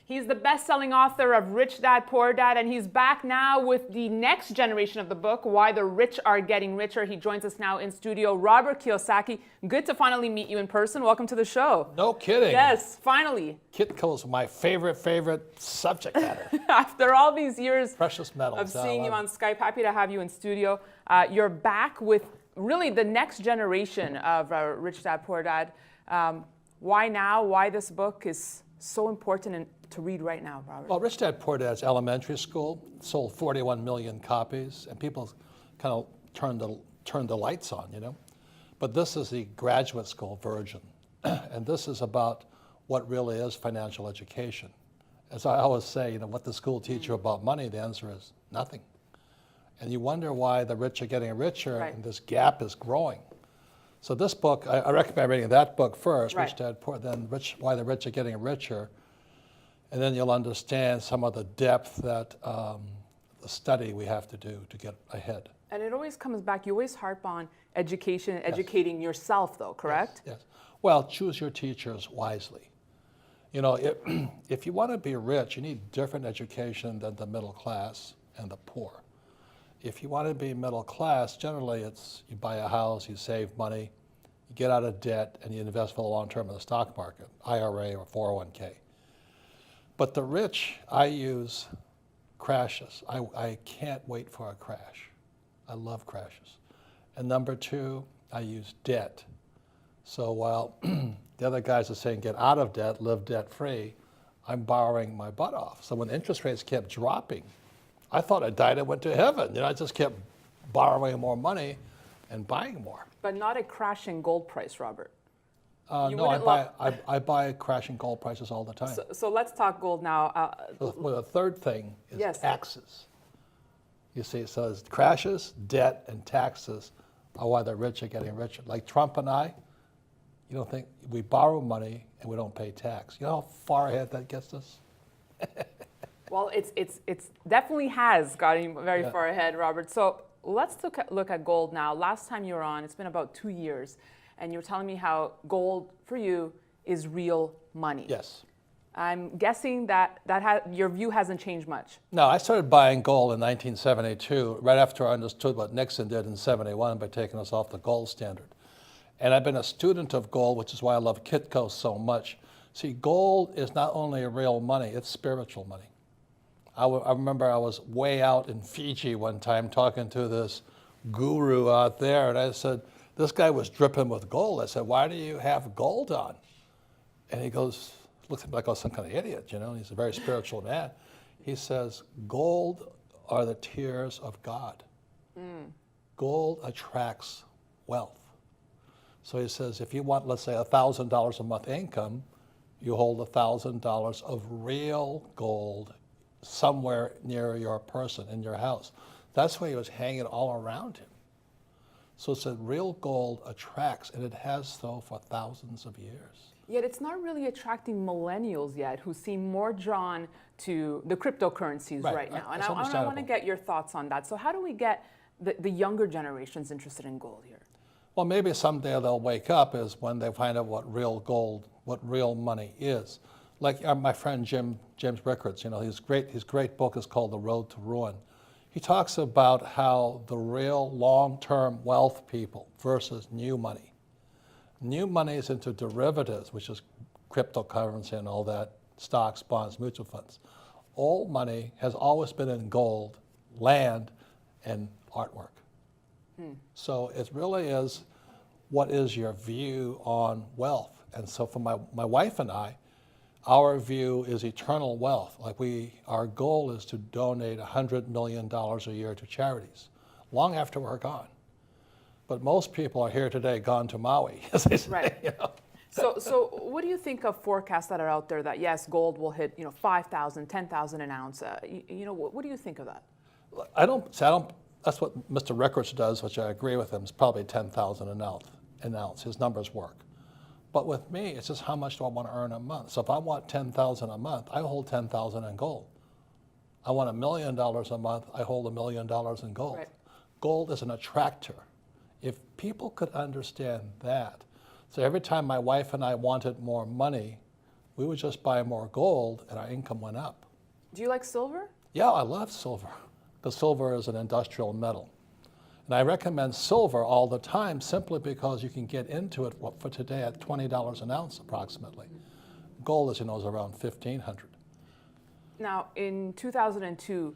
He's the best-selling author of Rich Dad, Poor Dad, and he's back now with the next generation of the book, Why the Rich Are Getting Richer. He joins us now in studio. Robert Kiyosaki, good to finally meet you in person. Welcome to the show. No kidding. Yes, finally. Kitco is my favorite subject matter. After all these years Precious metals. of seeing you on Skype, happy to have you in studio. You're back with really the next generation of Rich Dad, Poor Dad. Why now? Why this book is so important to read right now, Robert? Well, Rich Dad, Poor Dad's elementary school sold 41 million copies, and people kind of turned the lights on, you know. But this is the graduate school version, and this is about what really is financial education. As I always say, you know, what the school teach you about money, the answer is nothing. And you wonder why the rich are getting richer, Right. and this gap is growing. So this book, I recommend reading that book first, Right. Rich Dad, Poor, then Why the Rich Are Getting Richer, and then you'll understand some of the depth that the study we have to do to get ahead. And it always comes back, you always harp on education, educating yourself though, correct? Yes. Well, choose your teachers wisely. You know, if you want to be rich, you need different education than the middle class and the poor. If you want to be middle class, generally it's you buy a house, you save money, you get out of debt, and you invest for the long term in the stock market, IRA or 401k. But the rich, I use crashes. I can't wait for a crash. I love crashes. And number two, I use debt. So while the other guys are saying get out of debt, live debt free, I'm borrowing my butt off. So when interest rates kept dropping, I thought I died and went to heaven. You know, I just kept borrowing more money and buying more. But not a crashing gold price, Robert. No, I buy crashing gold prices all the time. So let's talk gold now. Well, the third thing is Yes. taxes. You see, so it's crashes, debt, and taxes are why the rich are getting richer. Like Trump and I, you don't think we borrow money and we don't pay tax. You know how far ahead that gets us? Well, it's definitely has gotten very far ahead, Robert. So let's look at gold now. Last time you were on, it's been about 2 years, and you were telling me how gold for you is real money. Yes. I'm guessing that your view hasn't changed much. No, I started buying gold in 1972, right after I understood what Nixon did in 71 by taking us off the gold standard. And I've been a student of gold, which is why I love Kitco so much. See, gold is not only real money, it's spiritual money. I remember I was way out in Fiji one time talking to this guru out there, and I said, this guy was dripping with gold. I said, why do you have gold on? And he goes, looks at me like I was some kind of idiot, you know, he's a very spiritual man. He says, gold are the tears of God. Gold attracts wealth. So he says, if you want, let's say, $1,000 a month income, you hold $1,000 of real gold somewhere near your person, in your house. That's why he was hanging all around him. So it's that real gold attracts, and it has so for thousands of years. Yet it's not really attracting millennials yet, who seem more drawn to the cryptocurrencies right now. And I want to get your thoughts on that. So how do we get the younger generations interested in gold here? Well, maybe someday they'll wake up is when they find out what real gold, what real money is. Like my friend James Rickards, you know, his great book is called The Road to Ruin. He talks about how the real long-term wealth people versus new money. New money is into derivatives, which is cryptocurrency and all that, stocks, bonds, mutual funds. Old money has always been in gold, land, and artwork. So it really is, what is your view on wealth? And so for my wife and I, our view is eternal wealth. Like our goal is to donate $100 million a year to charities, long after we're gone. But most people are here today, gone to Maui, as they say. Right. You know? So what do you think of forecasts that are out there that yes, gold will hit 5,000, 10,000 an ounce? What do you think of that? I don't. That's what Mr. Rickards does, which I agree with him. It's probably 10,000 an ounce. His numbers work. But with me, it's just how much do I want to earn a month? So if I want 10,000 a month, I hold 10,000 in gold. I want $1 million a month, I hold $1 million in gold. Right. Gold is an attractor. If people could understand that, so every time my wife and I wanted more money, We would just buy more gold and our income went up. Do you like silver? Yeah, I love silver, because silver is an industrial metal. And I recommend silver all the time simply because you can get into it for today at $20 an ounce approximately. Gold, as you know, is around $1,500. Now, in 2002,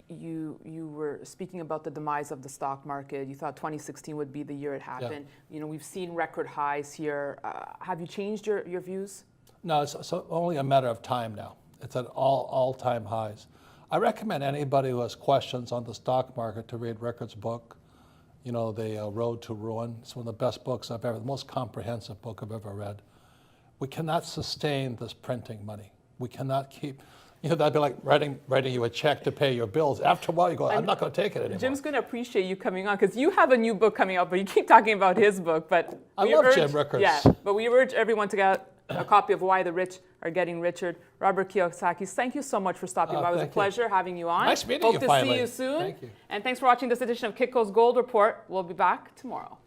you were speaking about the demise of the stock market. You thought 2016 would be the year it happened. Yeah. You know, we've seen record highs here. Have you changed your views? No, it's only a matter of time now. It's at all-time highs. I recommend anybody who has questions on the stock market to read Rickard's book, you know, The Road to Ruin. It's one of the best books I've ever, the most comprehensive book I've ever read. We cannot sustain this printing money. We cannot keep, you know, that'd be like writing you a check to pay your bills. After a while, you go, I'm not going to take it anymore. Jim's going to appreciate you coming on because you have a new book coming out, but you keep talking about his book. But I love Jim Rickards. Yeah, but we urge everyone to get a copy of Why the Rich Are Getting Richer. Robert Kiyosaki, thank you so much for stopping by. It was a pleasure having you on. Nice meeting Hope you to finally. see you soon. Thank you. And thanks for watching this edition of Kitco's Gold Report. We'll be back tomorrow.